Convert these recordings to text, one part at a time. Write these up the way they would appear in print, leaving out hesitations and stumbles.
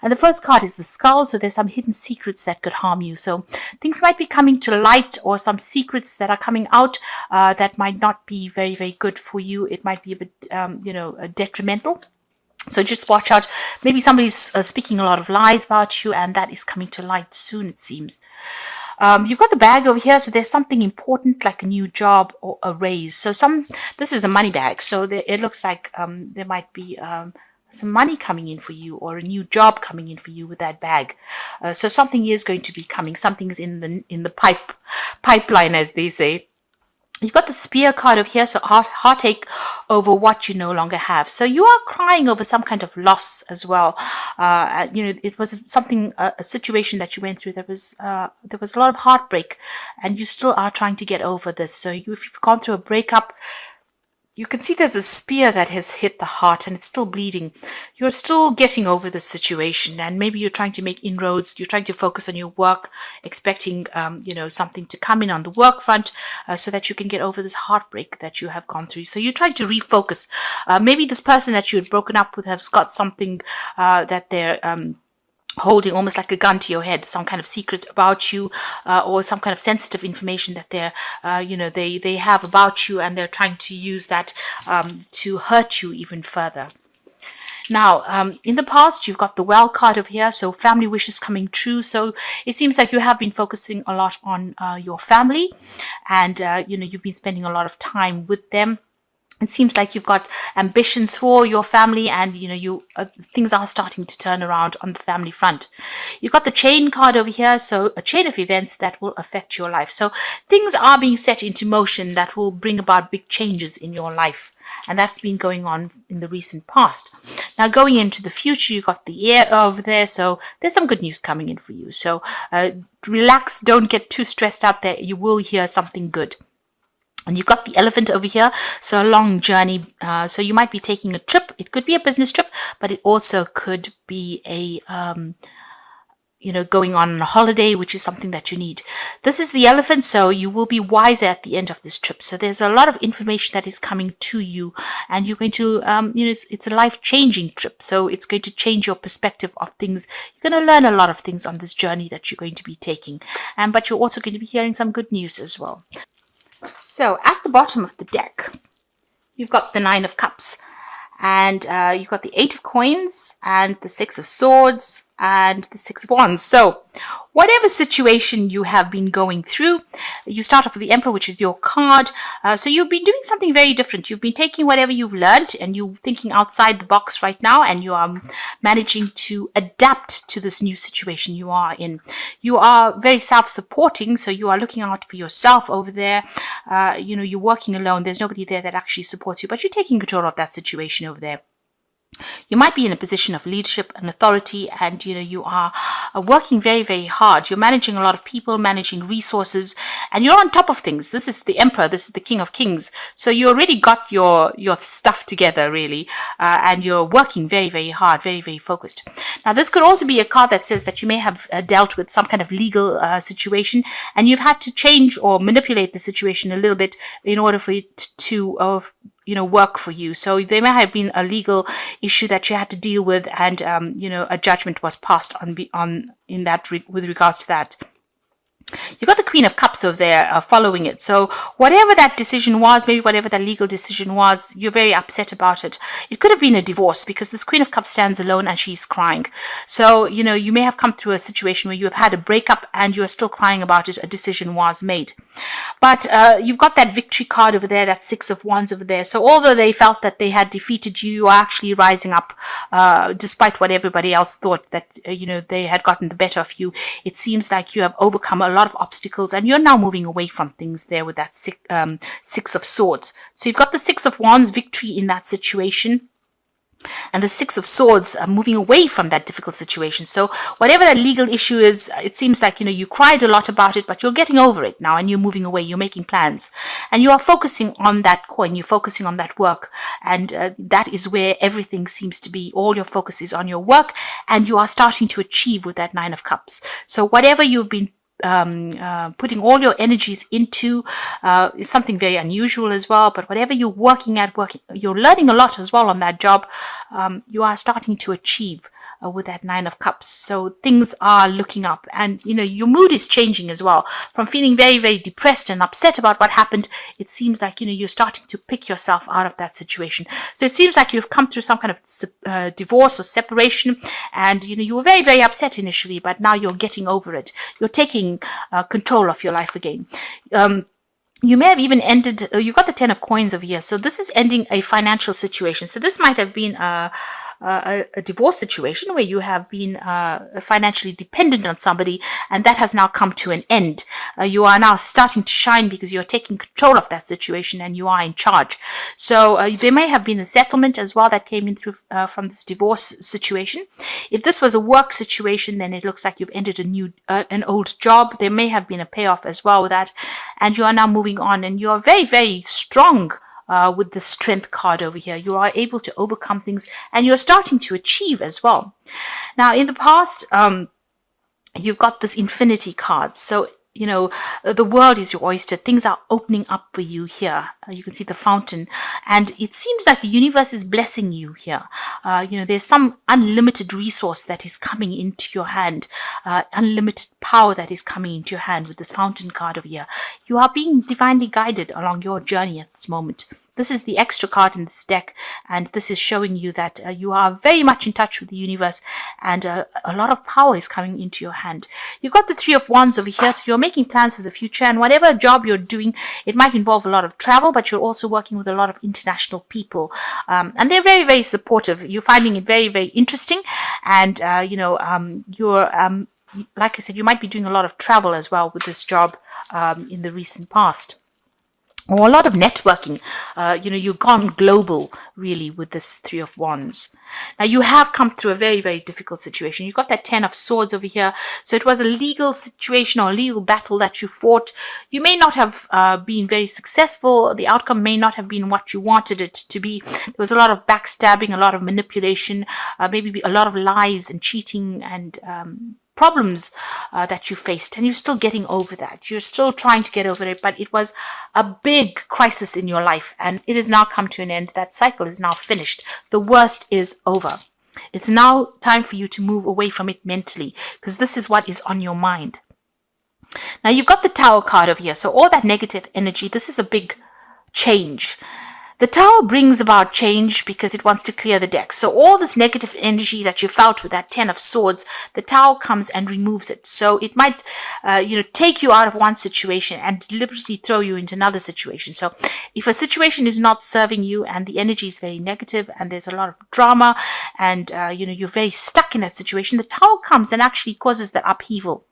And the first card is the skull. So there's some hidden secrets that could harm you. So things might be coming to light, or some secrets that are coming out that might not be very, very good for you. It might be a bit, detrimental. So just watch out. Maybe somebody's speaking a lot of lies about you, and that is coming to light soon, it seems. You've got the bag over here, so there's something important like a new job or a raise. So this is a money bag, so it looks like there might be some money coming in for you, or a new job coming in for you with that bag. So something is going to be coming. Something's in the pipeline, as they say. You've got the spear card over here, so heartache over what you no longer have. So you are crying over some kind of loss as well. It was a situation that you went through. There was a lot of heartbreak, and you still are trying to get over this. So if you've gone through a breakup, you can see there's a spear that has hit the heart and it's still bleeding. You're still getting over this situation, and maybe you're trying to make inroads. You're trying to focus on your work, expecting, something to come in on the work front so that you can get over this heartbreak that you have gone through. So you're trying to refocus. Maybe this person that you had broken up with has got something that they're holding almost like a gun to your head, some kind of secret about you, or some kind of sensitive information that they have about you, and they're trying to use that to hurt you even further. Now, in the past, you've got the well card over here, so family wishes coming true. So it seems like you have been focusing a lot on your family, and you've been spending a lot of time with them. It seems like you've got ambitions for your family, and things are starting to turn around on the family front. You've got the chain card over here, so a chain of events that will affect your life. So things are being set into motion that will bring about big changes in your life, and that's been going on in the recent past. Now, going into the future, you've got the air over there, so there's some good news coming in for you. So relax, don't get too stressed out there. You will hear something good. And you've got the elephant over here, so a long journey. So you might be taking a trip. It could be a business trip, but it also could be a, going on a holiday, which is something that you need. This is the elephant, so you will be wiser at the end of this trip. So there's a lot of information that is coming to you, and you're going to, it's a life-changing trip. So it's going to change your perspective of things. You're going to learn a lot of things on this journey that you're going to be taking. But you're also going to be hearing some good news as well. So at the bottom of the deck, you've got the 9 of Cups, and you've got the 8 of Coins, and the 6 of Swords, and the 6 of Wands. So whatever situation you have been going through, you start off with the Emperor, which is your card. So you've been doing something very different. You've been taking whatever you've learned, and you're thinking outside the box right now, and you are managing to adapt to this new situation you are in. You are very self-supporting, so you are looking out for yourself over there. You're working alone. There's nobody there that actually supports you, but you're taking control of that situation over there. You might be in a position of leadership and authority, and you are working very, very hard. You're managing a lot of people, managing resources, and you're on top of things. This is the Emperor. This is the King of Kings. So you already got your stuff together, really, and you're working very, very hard, very, very focused. Now, this could also be a card that says that you may have dealt with some kind of legal situation, and you've had to change or manipulate the situation a little bit in order for it to work for you. So there may have been a legal issue that you had to deal with, and a judgment was passed on in that with regards to that. You've got the Queen of Cups over there following it. So whatever that decision was, maybe whatever that legal decision was, you're very upset about it. It could have been a divorce, because this Queen of Cups stands alone and she's crying. So, you may have come through a situation where you have had a breakup and you're still crying about it. A decision was made. But you've got that victory card over there, that 6 of Wands over there. So although they felt that they had defeated you, you are actually rising up despite what everybody else thought, that, they had gotten the better of you. It seems like you have overcome a lot of obstacles, and you're now moving away from things there with that 6 of Swords. So you've got the 6 of Wands, victory in that situation, and the 6 of Swords are moving away from that difficult situation. So whatever that legal issue is, it seems like, you cried a lot about it, but you're getting over it now, and you're moving away. You're making plans, and you are focusing on that coin. You're focusing on that work, and that is where everything seems to be. All your focus is on your work, and you are starting to achieve with that 9 of Cups. So whatever you've been putting all your energies into is something very unusual as well. But whatever you're working, you're learning a lot as well on that job. You are starting to achieve with that Nine of Cups. So things are looking up, and your mood is changing as well. From feeling very, very depressed and upset about what happened, it seems like you're starting to pick yourself out of that situation. So it seems like you've come through some kind of divorce or separation, and you were very, very upset initially, but now you're getting over it. You're taking control of your life again. You may have even ended, you've got the 10 of coins over here. So this is ending a financial situation. So this might have been a divorce situation where you have been financially dependent on somebody, and that has now come to an end. You are now starting to shine because you're taking control of that situation and you are in charge. So there may have been a settlement as well that came in through from this divorce situation. If this was a work situation, then it looks like you've ended an old job. There may have been a payoff as well with that, and you are now moving on, and you are very, very strong. With the Strength card over here, you are able to overcome things, and you're starting to achieve as well. Now, in the past, you've got this Infinity card. So, the world is your oyster. Things are opening up for you here. You can see the fountain, and it seems like the universe is blessing you here. There's some unlimited resource that is coming into your hand, unlimited power that is coming into your hand with this fountain card over here. You are being divinely guided along your journey at this moment. This is the extra card in this deck, and this is showing you that you are very much in touch with the universe, and a lot of power is coming into your hand. You've got the Three of Wands over here, so you're making plans for the future, and whatever job you're doing, it might involve a lot of travel, but you're also working with a lot of international people, and they're very, very supportive. You're finding it very, very interesting, and you're like I said, you might be doing a lot of travel as well with this job in the recent past. Or a lot of networking. You've gone global, really, with this Three of Wands. Now, you have come through a very, very difficult situation. You've got that 10 of Swords over here. So it was a legal situation or a legal battle that you fought. You may not have been very successful. The outcome may not have been what you wanted it to be. There was a lot of backstabbing, a lot of manipulation, maybe a lot of lies and cheating and problems that you faced, and you're still getting over that. You're still trying to get over it, but it was a big crisis in your life, and it has now come to an end. That cycle is now finished. The worst is over. It's now time for you to move away from it mentally, because this is what is on your mind. Now, you've got the Tower card over here, so all that negative energy, this is a big change. The Tower brings about change because it wants to clear the deck. So all this negative energy that you felt with that 10 of Swords, the Tower comes and removes it. So it might, take you out of one situation and deliberately throw you into another situation. So if a situation is not serving you and the energy is very negative and there's a lot of drama and, you're very stuck in that situation, the Tower comes and actually causes that upheaval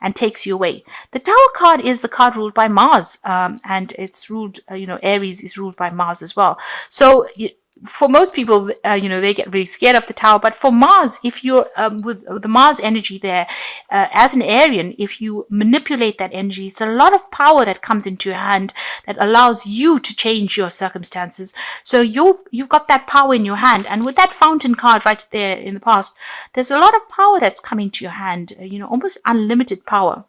and takes you away. The Tower card is the card ruled by Mars, and it's ruled, Aries is ruled by Mars as well. So for most people, they get really scared of the Tower. But for Mars, if you're with the Mars energy there, as an Arian, if you manipulate that energy, it's a lot of power that comes into your hand that allows you to change your circumstances. So you've got that power in your hand. And with that Fountain card right there in the past, there's a lot of power that's coming to your hand, almost unlimited power.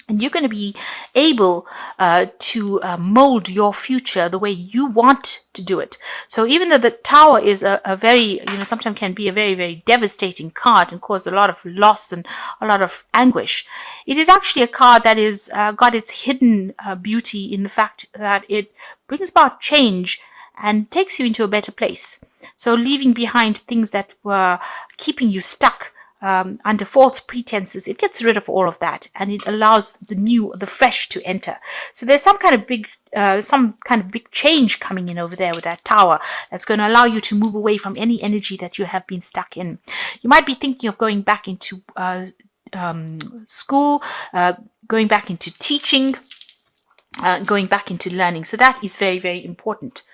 And you're going to be able to mold your future the way you want to do it. So even though the Tower is a very, sometimes can be a very, very devastating card and cause a lot of loss and a lot of anguish, it is actually a card that is got its hidden beauty in the fact that it brings about change and takes you into a better place. So leaving behind things that were keeping you stuck under false pretenses, it gets rid of all of that, and it allows the fresh to enter. So there's some kind of big change coming in over there with that Tower that's going to allow you to move away from any energy that you have been stuck in. You might be thinking of going back into school, going back into teaching, going back into learning. So that is very, very important.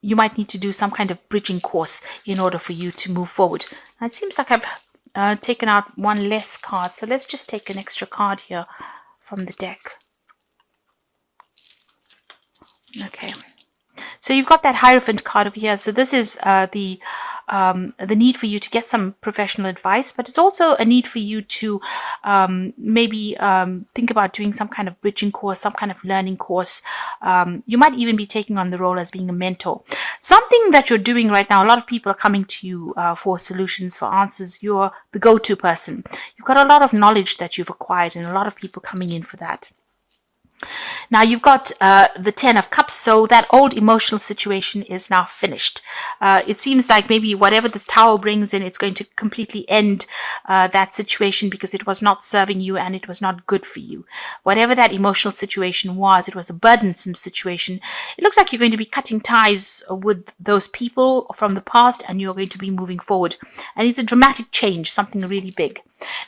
You might need to do some kind of bridging course in order for you to move forward. Now, it seems like I've taken out one less card. So let's just take an extra card here from the deck. Okay. So you've got that Hierophant card over here. So this is the need for you to get some professional advice, but it's also a need for you to maybe think about doing some kind of bridging course, some kind of learning course. You might even be taking on the role as being a mentor. Something that you're doing right now, a lot of people are coming to you for solutions, for answers. You're the go-to person. You've got a lot of knowledge that you've acquired and a lot of people coming in for that. Now you've got the 10 of Cups, so that old emotional situation is now finished. It seems like maybe whatever this Tower brings in, it's going to completely end that situation because it was not serving you and it was not good for you. Whatever that emotional situation was, it was a burdensome situation. It looks like you're going to be cutting ties with those people from the past and you're going to be moving forward. And it's a dramatic change, something really big.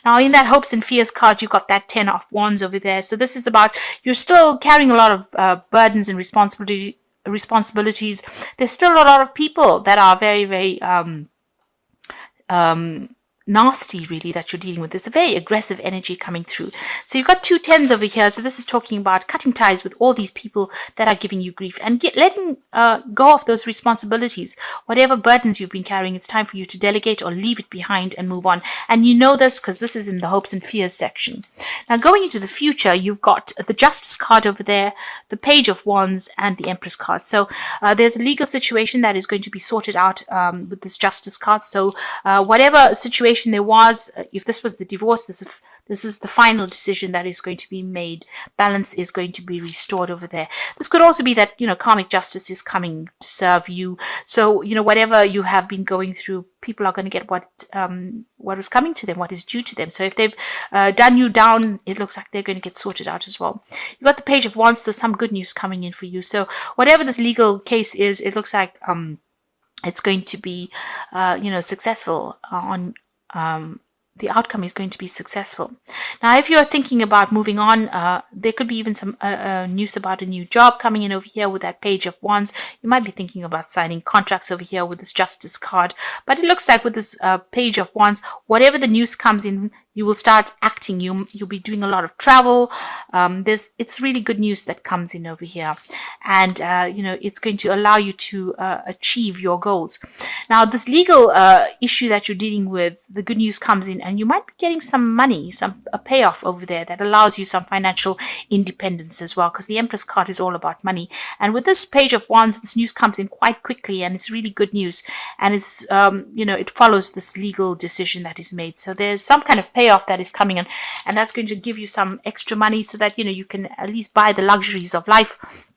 Now, in that Hopes and Fears card, you've got that 10 of Wands over there. So this is about you're still carrying a lot of burdens and responsibilities. There's still a lot of people that are very, very nasty, really, that you're dealing with. There's a very aggressive energy coming through. So you've got two 10s over here. So this is talking about cutting ties with all these people that are giving you grief and letting go of those responsibilities. Whatever burdens you've been carrying, it's time for you to delegate or leave it behind and move on. And you know this because this is in the Hopes and Fears section. Now, going into the future, you've got the Justice card over there, the Page of Wands, and the Empress card. So there's a legal situation that is going to be sorted out with this Justice card. So whatever situation there was, if this was the divorce, this is the final decision that is going to be made. Balance is going to be restored over there. This could also be that, karmic justice is coming to serve you. So, whatever you have been going through, people are going to get what is coming to them, what is due to them. So if they've done you down, it looks like they're going to get sorted out as well. You've got the Page of Wands, so some good news coming in for you. So whatever this legal case is, it looks like it's going to be, successful on the outcome is going to be successful. Now, if you're thinking about moving on, there could be even some news about a new job coming in over here with that Page of Wands. You might be thinking about signing contracts over here with this Justice card. But it looks like with this Page of Wands, whatever the news comes in, you will start acting. You'll be doing a lot of travel. It's really good news that comes in over here. And, it's going to allow you to achieve your goals. Now, this legal issue that you're dealing with, the good news comes in and you might be getting some money, a payoff over there that allows you some financial independence as well, because the Empress card is all about money. And with this Page of Wands, this news comes in quite quickly and it's really good news. And it's, it follows this legal decision that is made. So there's some kind of payoff that is coming in, and that's going to give you some extra money so that you can at least buy the luxuries of life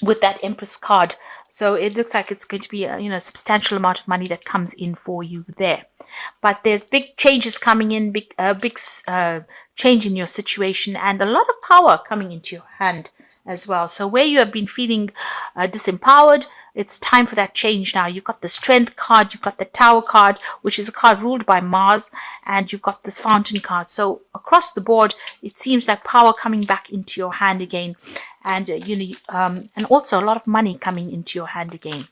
with that Empress card. So it looks like it's going to be a substantial amount of money that comes in for you there. But there's big changes coming in, big change in your situation, and a lot of power coming into your hand as well. So where you have been feeling disempowered, it's time for that change now. You've got the Strength card, you've got the Tower card, which is a card ruled by Mars, and you've got this Fountain card. So across the board, it seems like power coming back into your hand again, and and also a lot of money coming into your hand again.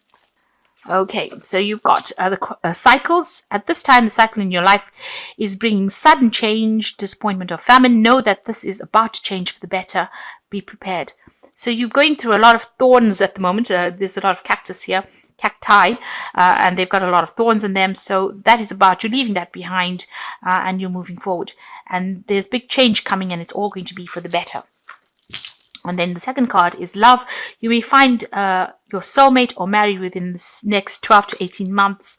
Okay, so you've got the cycles. At this time, the cycle in your life is bringing sudden change, disappointment, or famine. Know that this is about to change for the better. Be prepared. So you're going through a lot of thorns at the moment. There's a lot of cactus here, cacti, and they've got a lot of thorns in them. So that is about you leaving that behind and you're moving forward. And there's big change coming and it's all going to be for the better. And then the second card is Love. You may find your soulmate or marry within the next 12 to 18 months.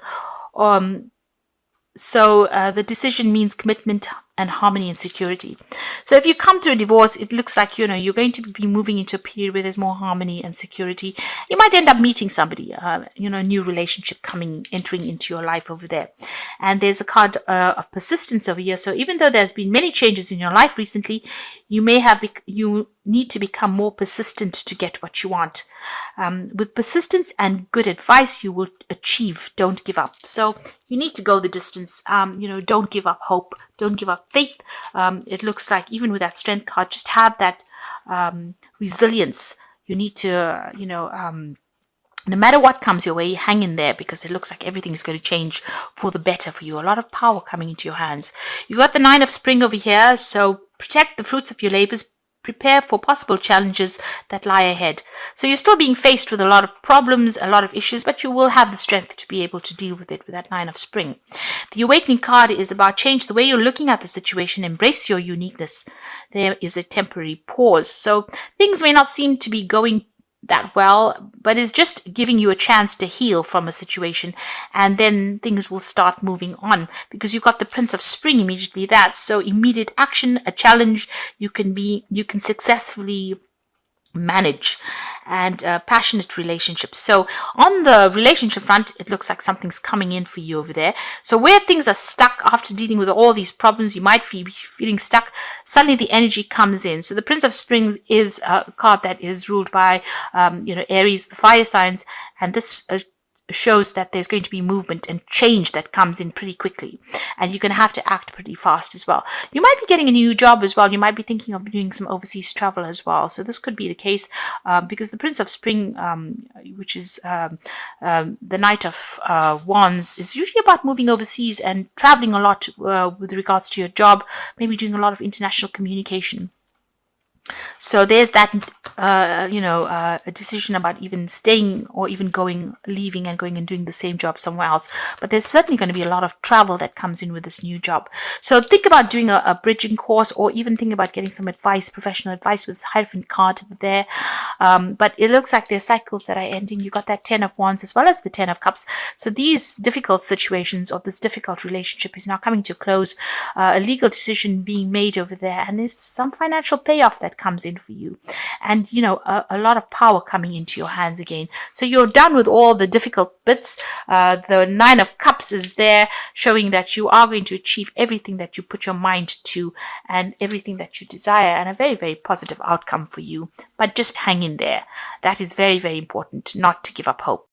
So the decision means commitment and harmony and security. So if you come to a divorce, it looks like, you're going to be moving into a period where there's more harmony and security. You might end up meeting somebody, a new relationship entering into your life over there. And there's a card of persistence over here. So even though there's been many changes in your life recently, you need to become more persistent to get what you want. With persistence and good advice, you will achieve. Don't give up. So you need to go the distance. Don't give up hope. Don't give up faith. It looks like even with that Strength card, just have that resilience. You need to, no matter what comes your way, hang in there, because it looks like everything is going to change for the better for you. A lot of power coming into your hands. You got the Nine of Spring over here. So protect the fruits of your labors. prepare for possible challenges that lie ahead. So you're still being faced with a lot of problems, a lot of issues, but you will have the strength to be able to deal with it with that Nine of Spring. The Awakening card is about change the way you're looking at the situation, embrace your uniqueness. There is a temporary pause. So things may not seem to be going that well, but it's just giving you a chance to heal from a situation, and then things will start moving on, because you've got the Prince of Spring immediately. That's so immediate action, a challenge you can successfully manage, and passionate relationships. So on the relationship front, it looks like something's coming in for you over there. So where things are stuck after dealing with all these problems, you might be feeling stuck, suddenly the energy comes in. So the Prince of Springs is a card that is ruled by Aries, the fire signs, and this shows that there's going to be movement and change that comes in pretty quickly, and you're going to have to act pretty fast as well. You might be getting a new job as well. You might be thinking of doing some overseas travel as well. So this could be the case, because the Prince of Spring, which is the Knight of Wands, is usually about moving overseas and traveling a lot with regards to your job, maybe doing a lot of international communication. So there's that, a decision about even staying or even leaving and going and doing the same job somewhere else. But there's certainly going to be a lot of travel that comes in with this new job. So think about doing a bridging course, or even think about getting some advice, professional advice, with this Hierophant card there. But it looks like there's cycles that are ending. You got that Ten of Wands as well as the Ten of Cups. So these difficult situations, or this difficult relationship, is now coming to a close. A legal decision being made over there, and there's some financial payoff that comes in for you, and a lot of power coming into your hands again. So you're done with all the difficult bits. The Nine of Cups is there, showing that you are going to achieve everything that you put your mind to and everything that you desire, and a very, very positive outcome for you. But just hang in there. That is very, very important, not to give up hope.